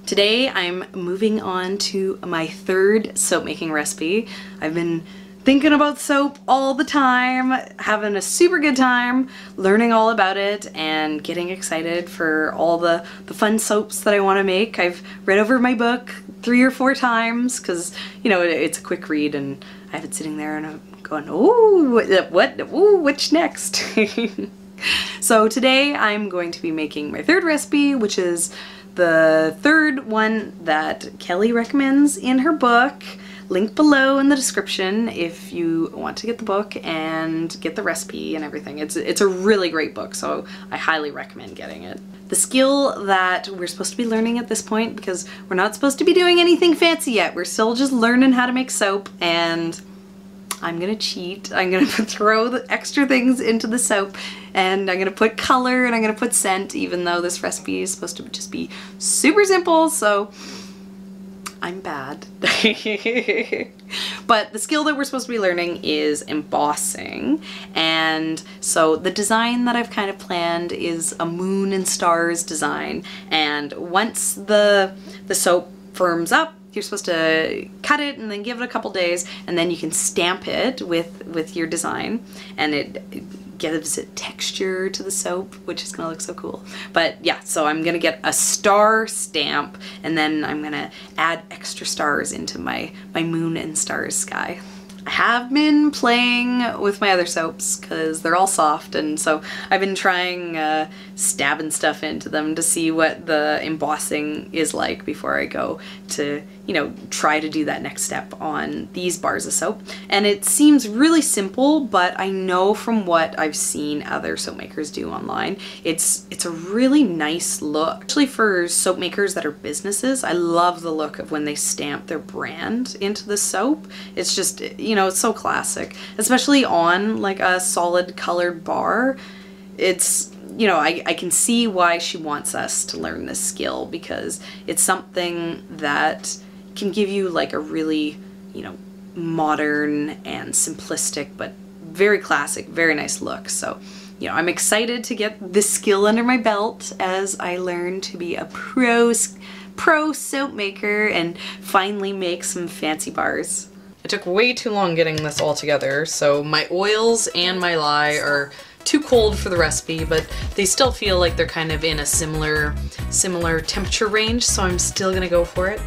Today I'm moving on to my third soap making recipe. I've been thinking about soap all the time, having a super good time, learning all about it and getting excited for all the fun soaps that I want to make. I've read over my book 3 or 4 times because, you know, it's a quick read and I have it sitting there and I'm going, ooh, ooh, which next? So today I'm going to be making my third recipe, which is the third one that Kelly recommends in her book. Link below in the description if you want to get the book and get the recipe and everything. It's a really great book, so I highly recommend getting it. The skill that we're supposed to be learning at this point, because we're not supposed to be doing anything fancy yet, we're still just learning how to make soap, and I'm gonna cheat. I'm gonna throw the extra things into the soap and I'm gonna put color and I'm gonna put scent, even though this recipe is supposed to just be super simple, so I'm bad. But the skill that we're supposed to be learning is embossing, and so the design that I've kind of planned is a moon and stars design, and once the soap firms up, you're supposed to cut it and then give it a couple days, and then you can stamp it with your design, and it gives it texture to the soap, which is gonna look so cool. But yeah, so I'm gonna get a star stamp and then I'm gonna add extra stars into my moon and stars sky. I have been playing with my other soaps because they're all soft, and so I've been trying stabbing stuff into them to see what the embossing is like before I go to, you know, try to do that next step on these bars of soap. And it seems really simple, but I know from what I've seen other soap makers do online, it's a really nice look. Especially for soap makers that are businesses, I love the look of when they stamp their brand into the soap. It's just, you know, it's so classic, especially on like a solid colored bar. It's, you know, I can see why she wants us to learn this skill, because it's something that can give you like a really, you know, modern and simplistic but very classic, very nice look. So, you know, I'm excited to get this skill under my belt as I learn to be a pro soap maker and finally make some fancy bars. It took way too long getting this all together, so my oils and my lye are too cold for the recipe, but they still feel like they're kind of in a similar temperature range, so I'm still gonna go for it.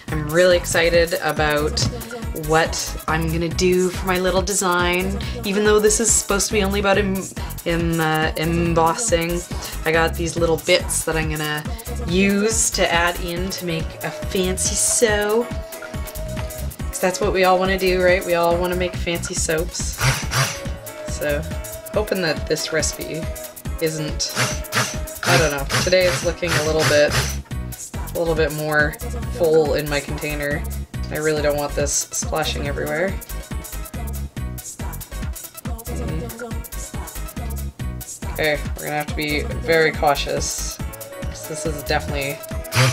I'm really excited about what I'm gonna do for my little design. Even though this is supposed to be only about embossing, I got these little bits that I'm gonna use to add in to make a fancy soap. Because that's what we all want to do, right? We all want to make fancy soaps. So, hoping that this recipe isn't, I don't know, today it's looking a little bit more full in my container. I really don't want this splashing everywhere. Okay, we're gonna have to be very cautious, because this is definitely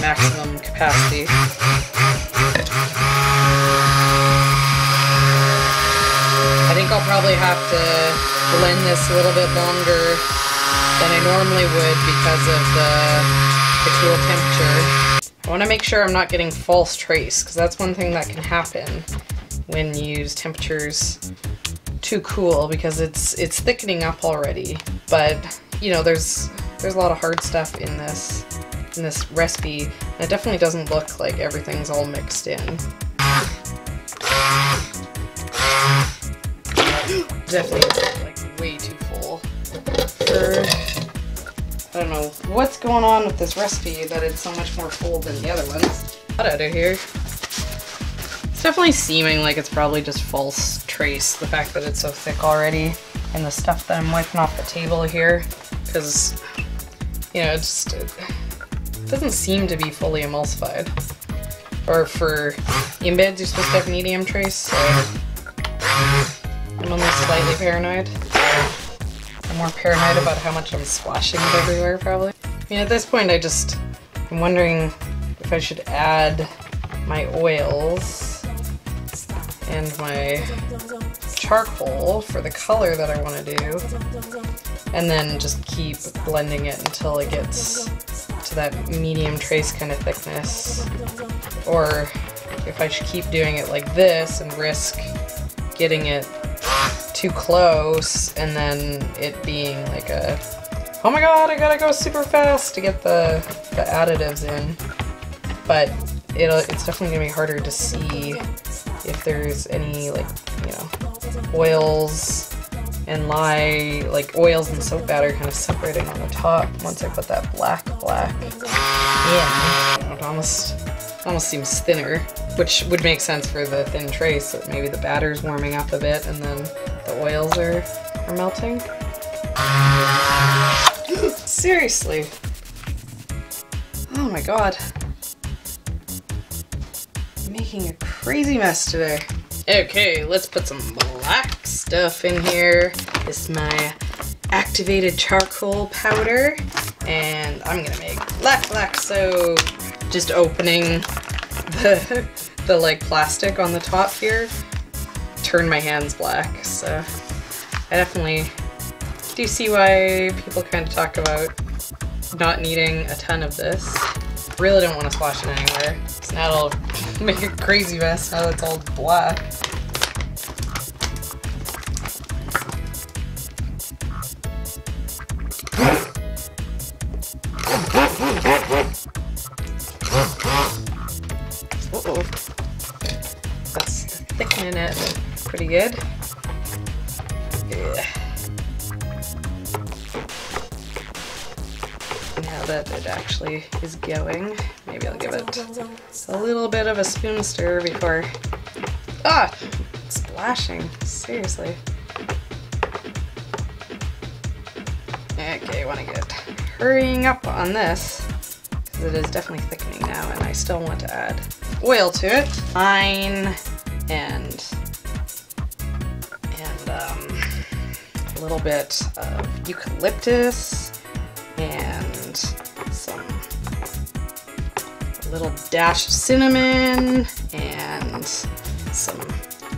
maximum capacity. I think I'll probably have to blend this a little bit longer than I normally would because of the cool temperature. I want to make sure I'm not getting false trace, because that's one thing that can happen when you use temperatures too cool, because it's thickening up already. But you know, there's a lot of hard stuff in this recipe, and it definitely doesn't look like everything's all mixed in. Definitely like way too full for, I don't know what's going on with this recipe that it's so much more full than the other ones. Get out of here. It's definitely seeming like it's probably just false trace, the fact that it's so thick already, and the stuff that I'm wiping off the table here, because, you know, it doesn't seem to be fully emulsified. Or for embeds, you're supposed to have medium trace, so I'm only slightly paranoid. I'm more paranoid about how much I'm splashing it everywhere, probably. I mean, at this point, I'm wondering if I should add my oils and my charcoal for the color that I want to do, and then just keep blending it until it gets to to that medium trace kind of thickness, or if I should keep doing it like this and risk getting it too close and then it being like a, oh my god, I gotta go super fast to get the additives in. But it's definitely gonna be harder to see if there's any, like, you know, oils and like oils and soap batter kind of separating on the top once I put that black in. It almost seems thinner, which would make sense for the thin trace, that maybe the batter's warming up a bit and then the oils are melting. Seriously. Oh my god. I'm making a crazy mess today. Okay, let's put some black stuff in here. This is my activated charcoal powder, and I'm gonna make black soap. Just opening the like plastic on the top here turned my hands black, so I definitely do see why people kind of talk about not needing a ton of this. Really don't want to splash it anywhere, because now it'll make a crazy mess now that it's all black. Uh-oh. That's thickening it pretty good. Yeah. Now that it actually is going, maybe I'll give it a little bit of a spoon stir before... Ah! It's splashing. Seriously. Okay, I want to get hurrying up on this, because it is definitely thickening now, and I still want to add oil to it. Pine and a little bit of eucalyptus and a little dash of cinnamon and some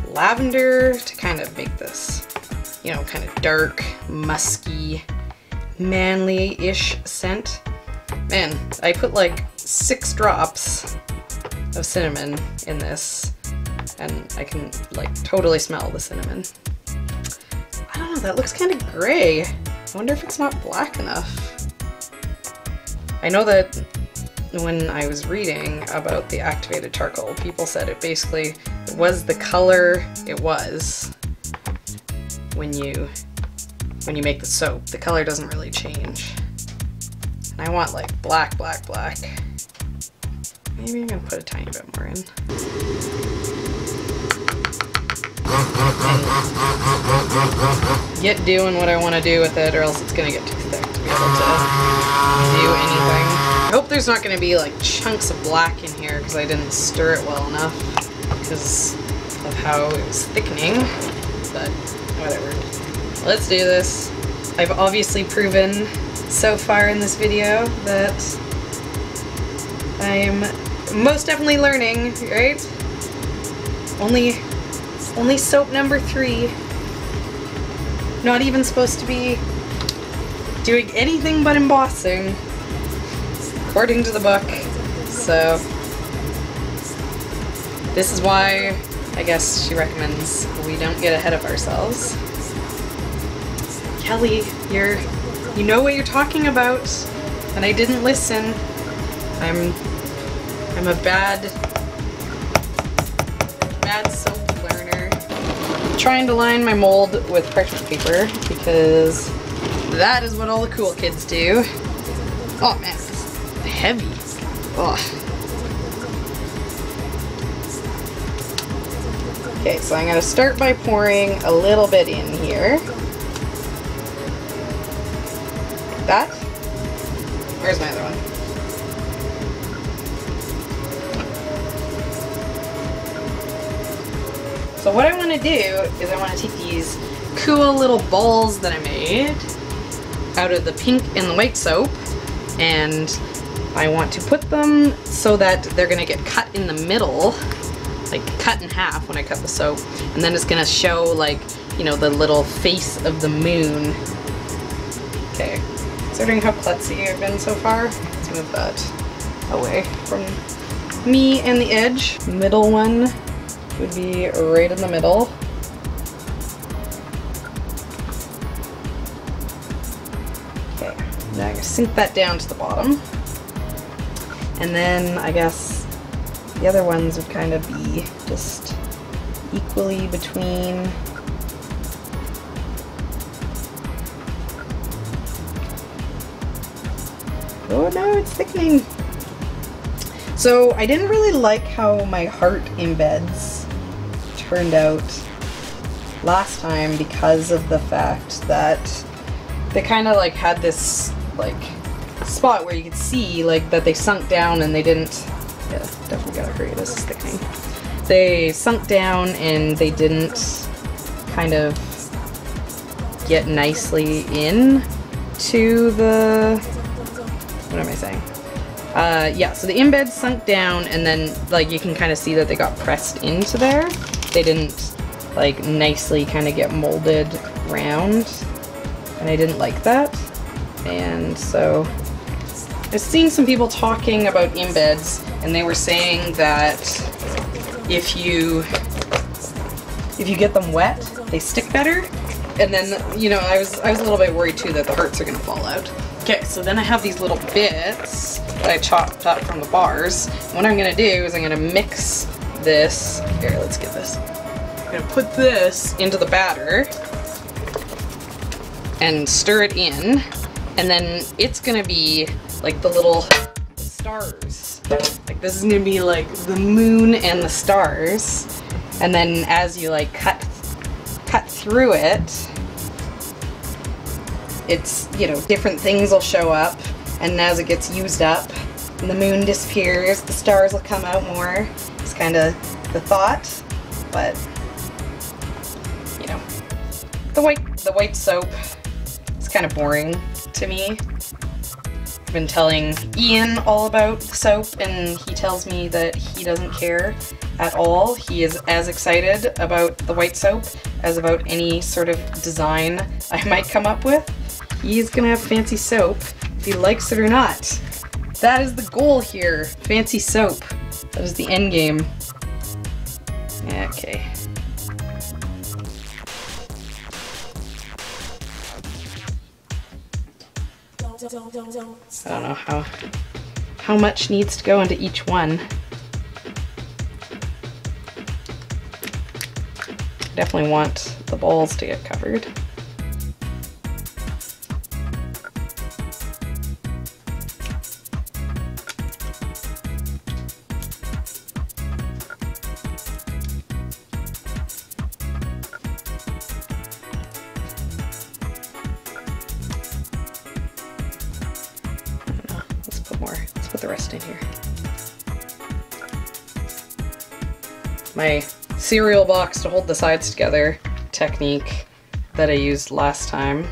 lavender to kind of make this, you know, kind of dark, musky, manly-ish scent. Man, I put like 6 drops of cinnamon in this, and I can like totally smell the cinnamon. I don't know, that looks kind of gray. I wonder if it's not black enough. I know that when I was reading about the activated charcoal, people said it basically was the color it was when you make the soap. The color doesn't really change. And I want like black. Maybe I'm gonna put a tiny bit more in. Get doing what I want to do with it, or else it's gonna get too thick to be able to do anything. I hope there's not gonna be like chunks of black in here because I didn't stir it well enough because of how it was thickening, but whatever. Let's do this. I've obviously proven so far in this video that I'm most definitely learning, right? Only soap number 3. Not even supposed to be doing anything but embossing, according to the book. So this is why I guess she recommends we don't get ahead of ourselves. Kelly, you know what you're talking about, and I didn't listen. I'm a bad soap learner. I'm trying to line my mold with parchment paper because that is what all the cool kids do. Oh man, it's heavy. Oh. Okay, so I'm gonna start by pouring a little bit in here. Like that. Where's my other one? So what I want to do is I want to take these cool little balls that I made out of the pink and the white soap, and I want to put them so that they're going to get cut in the middle, like cut in half when I cut the soap, and then it's going to show, like, you know, the little face of the moon. Okay, considering how klutzy I've been so far, it's move that away from me and the edge. Middle one would be right in the middle. Okay, now I'm gonna sink that down to the bottom. And then I guess the other ones would kind of be just equally between. Oh no, it's thickening. So I didn't really like how my heart embeds turned out last time because of the fact that they kind of like had this like spot where you could see like that they sunk down and they didn't, yeah, definitely gotta hurry, this is thickening. They sunk down and they didn't kind of get nicely in to the, what am I saying? Yeah, so the embeds sunk down and then like you can kind of see that they got pressed into there. They didn't like nicely kind of get molded round, and I didn't like that. And so I was seeing some people talking about embeds, and they were saying that if you get them wet, they stick better. And then, you know, I was a little bit worried too that the hearts are gonna fall out. Okay, so then I have these little bits that I chopped up from the bars. What I'm gonna do is I'm gonna mix this. Here, let's get this. I'm gonna put this into the batter and stir it in. And then it's gonna be like the little stars. Like this is gonna be like the moon and the stars. And then as you like cut through it, it's, you know, different things will show up, and as it gets used up and the moon disappears, the stars will come out more. It's kind of the thought, but you know, the white soap is kind of boring to me. I've been telling Ian all about soap and he tells me that he doesn't care at all. He is as excited about the white soap as about any sort of design I might come up with. He's gonna have fancy soap if he likes it or not. That is the goal here, fancy soap. That is the end game. Okay. I don't know how much needs to go into each one. Definitely want the bowls to get covered. Let's put the rest in here. My cereal box to hold the sides together technique that I used last time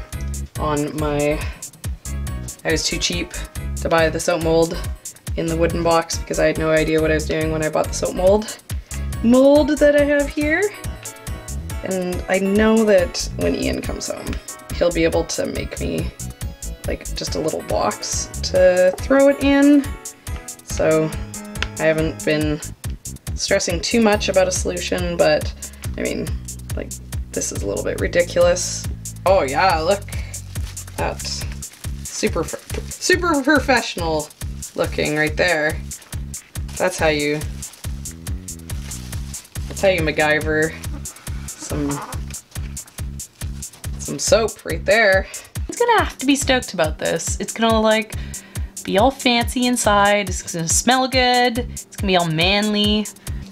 on my, I was too cheap to buy the soap mold in the wooden box because I had no idea what I was doing when I bought the soap mold that I have here. And I know that when Ian comes home, he'll be able to make me like just a little box to throw it in. So I haven't been stressing too much about a solution, but I mean, like, this is a little bit ridiculous. Oh yeah, look, that's super professional looking right there. That's how you MacGyver some soap right there. It's gonna have to be stoked about this. It's gonna like be all fancy inside. It's gonna smell good. It's gonna be all manly.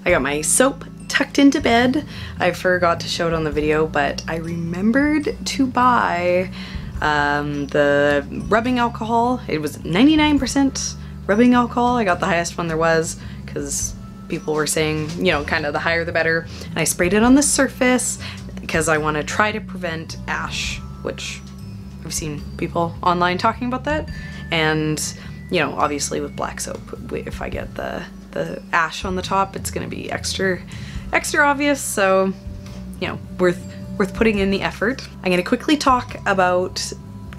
I got my soap tucked into bed. I forgot to show it on the video, but I remembered to buy the rubbing alcohol. It was 99% rubbing alcohol. I got the highest one there was because people were saying, you know, kind of the higher the better. And I sprayed it on the surface because I want to try to prevent ash, which I've seen people online talking about that. And, you know, obviously with black soap, if I get the ash on the top, it's gonna be extra obvious, so, you know, worth putting in the effort. I'm gonna quickly talk about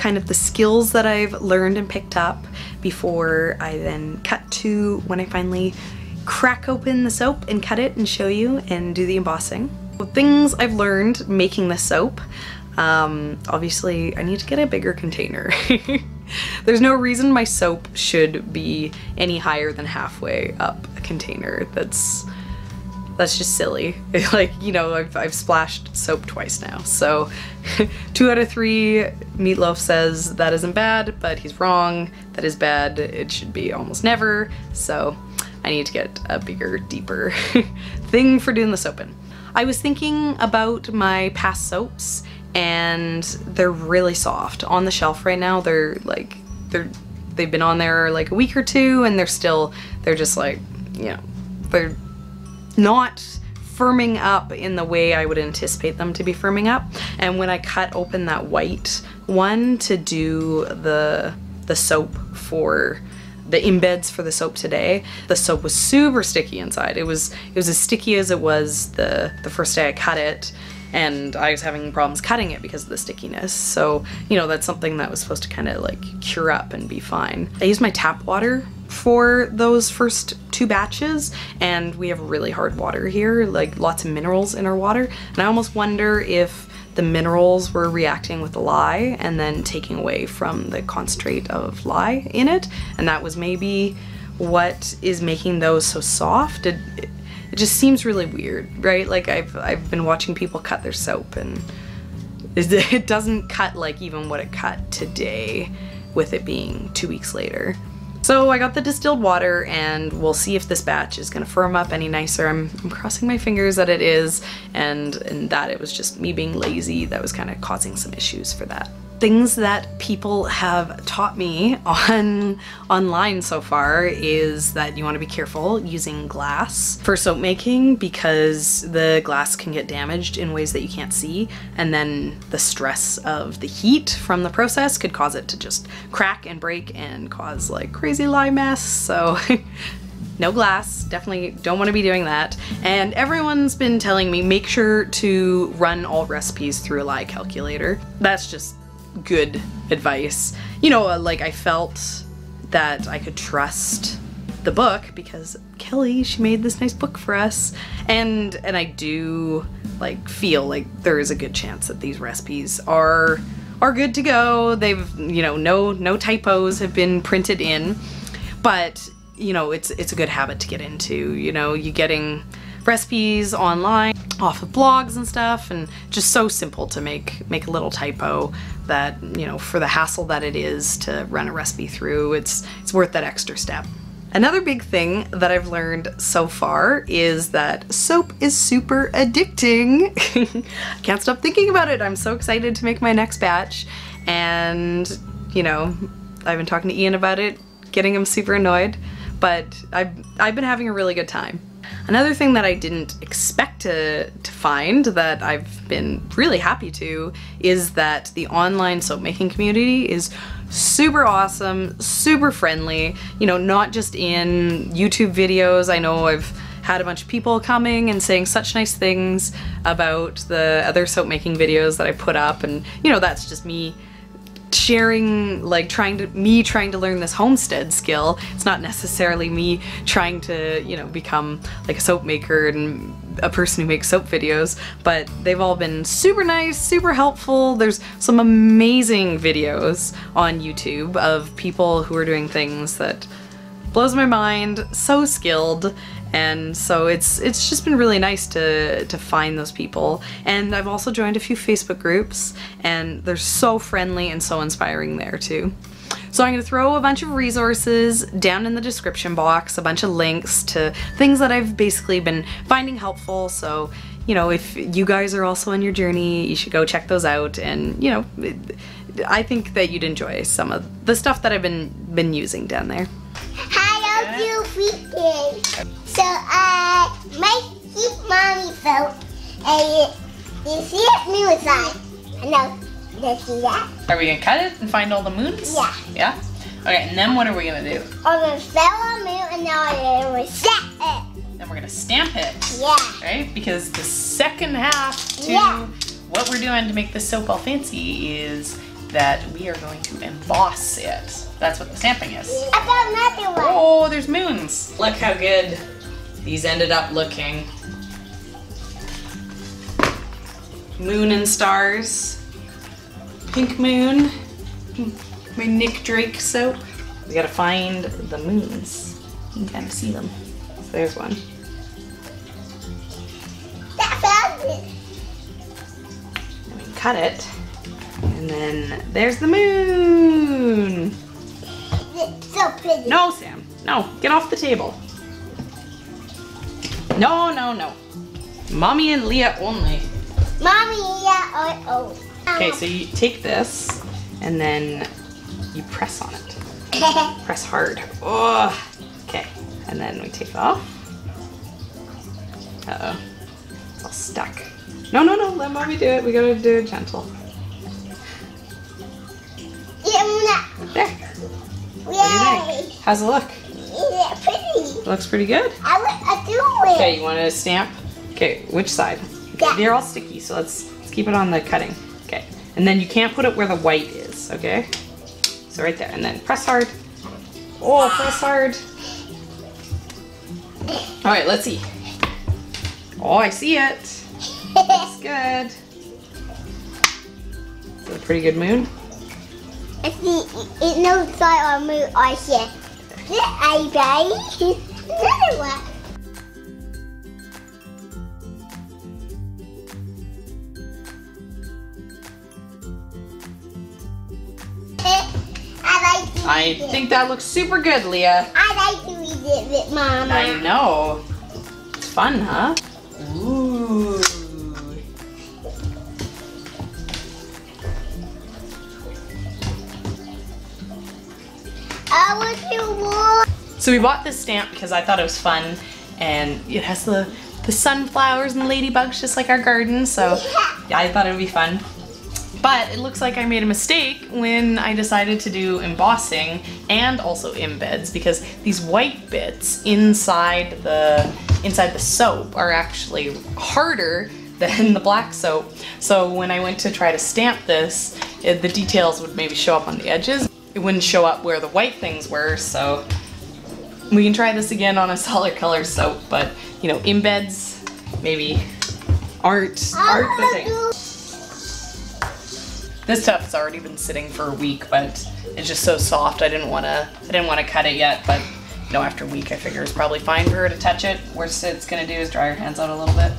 kind of the skills that I've learned and picked up before I then cut to when I finally crack open the soap and cut it and show you and do the embossing. The things I've learned making the soap, obviously I need to get a bigger container. There's no reason my soap should be any higher than halfway up a container. That's just silly. Like, you know, I've splashed soap twice now, so 2 out of 3, Meatloaf says that isn't bad, but he's wrong. That is bad. It should be almost never, so I need to get a bigger, deeper thing for doing the soap in. I was thinking about my past soaps, and they're really soft. On the shelf right now, they've been on there like a week or two, and they're just like, you know, they're not firming up in the way I would anticipate them to be firming up. And when I cut open that white one to do the soap for the embeds for the soap today, the soap was super sticky inside. It was as sticky as it was the first day I cut it, and I was having problems cutting it because of the stickiness. So, you know, that's something that was supposed to kind of like cure up and be fine. I used my tap water for those first 2 batches, and we have really hard water here, like lots of minerals in our water, and I almost wonder if the minerals were reacting with the lye and then taking away from the concentrate of lye in it, and that was maybe what is making those so soft. It just seems really weird, right? Like I've been watching people cut their soap, and it doesn't cut like even what it cut today, with it being 2 weeks later. So I got the distilled water, and we'll see if this batch is gonna firm up any nicer. I'm crossing my fingers that it is, and that it was just me being lazy that was kind of causing some issues for that. Things that people have taught me online so far is that you want to be careful using glass for soap making, because the glass can get damaged in ways that you can't see, and then the stress of the heat from the process could cause it to just crack and break and cause like crazy lye mess. So no glass, definitely don't want to be doing that. And everyone's been telling me make sure to run all recipes through a lye calculator. That's just good advice. You know, like I felt that I could trust the book because Kelly, she made this nice book for us, and I do like feel like there is a good chance that these recipes are good to go. They've, you know, no typos have been printed in, but you know, it's a good habit to get into. You know, you getting recipes online off of blogs and stuff, and just so simple to make a little typo that, you know, for the hassle that it is to run a recipe through, it's worth that extra step. Another big thing that I've learned so far is that soap is super addicting. I can't stop thinking about it. I'm so excited to make my next batch, and you know, I've been talking to Ian about it, getting him super annoyed, but I've been having a really good time. Another thing that I didn't expect to find that I've been really happy to is that the online soap making community is super awesome, super friendly, you know, not just in YouTube videos. I know I've had a bunch of people coming and saying such nice things about the other soap making videos that I put up, and you know, that's just me sharing, like trying to learn this homestead skill. It's not necessarily me trying to, you know, become like a soap maker and a person who makes soap videos, but they've all been super nice, super helpful. There's some amazing videos on YouTube of people who are doing things that blows my mind, so skilled. And so it's just been really nice to find those people. And I've also joined a few Facebook groups, and they're so friendly and so inspiring there too. So I'm going to throw a bunch of resources down in the description box, a bunch of links to things that I've basically been finding helpful. So, you know, if you guys are also on your journey, you should go check those out. And, you know, I think that you'd enjoy some of the stuff that I've been using down there. Hello, you freaking. So, my keep mommy soap, and you see it new inside. I know, you see that? Are we gonna cut it and find all the moons? Yeah. Yeah? Okay, and then what are we gonna do? I'm gonna spell a moon, and now I'm gonna stamp it. Then we're gonna stamp it. Yeah. Right? Because the second half to what we're doing to make this soap all fancy is that we are going to emboss it. That's what the stamping is. I got another one. Oh, there's moons. Look how good these ended up looking. Moon and stars. Pink moon. My Nick Drake soap. We gotta find the moons. You can kind of see them. So there's one. That found it. And we cut it. And then there's the moon. It's so pretty. No, Sam. No, get off the table. No, no, no. Mommy and Leah only. Mommy, yeah, oh. Okay, so you take this and then you press on it. Press hard. Oh. Okay, and then we take it off. Uh-oh. It's all stuck. No, no, no, let Mommy do it. We gotta do it gentle. There. What do you think? How's it look? Yeah, pretty. It looks pretty good. I do it. Okay, you want to stamp? Okay, which side? Okay, Yeah. they're all sticky, so let's keep it on the cutting. Okay, and then you can't put it where the white is, okay? So right there, and then press hard. Oh, press hard. All right, let's see. Oh, I see it. Looks good. Is it a pretty good moon? It looks like a moon I said. Hey, baby. Another one. I think that looks super good, Leah. I like to read it with Mama. I know. It's fun, huh? Ooh. I want to walk. So we bought this stamp because I thought it was fun, and it has the sunflowers and ladybugs just like our garden, so yeah, I thought it would be fun. But it looks like I made a mistake when I decided to do embossing and also embeds, because these white bits inside the soap are actually harder than the black soap. So when I went to try to stamp this, the details would maybe show up on the edges. It wouldn't show up where the white things were, so we can try this again on a solid color soap, but you know, embeds maybe aren't the thing. This stuff has already been sitting for a week, but it's just so soft. I didn't want to cut it yet, but you know, after a week I figure it's probably fine for her to touch it. Worst it's gonna do is dry her hands out a little bit.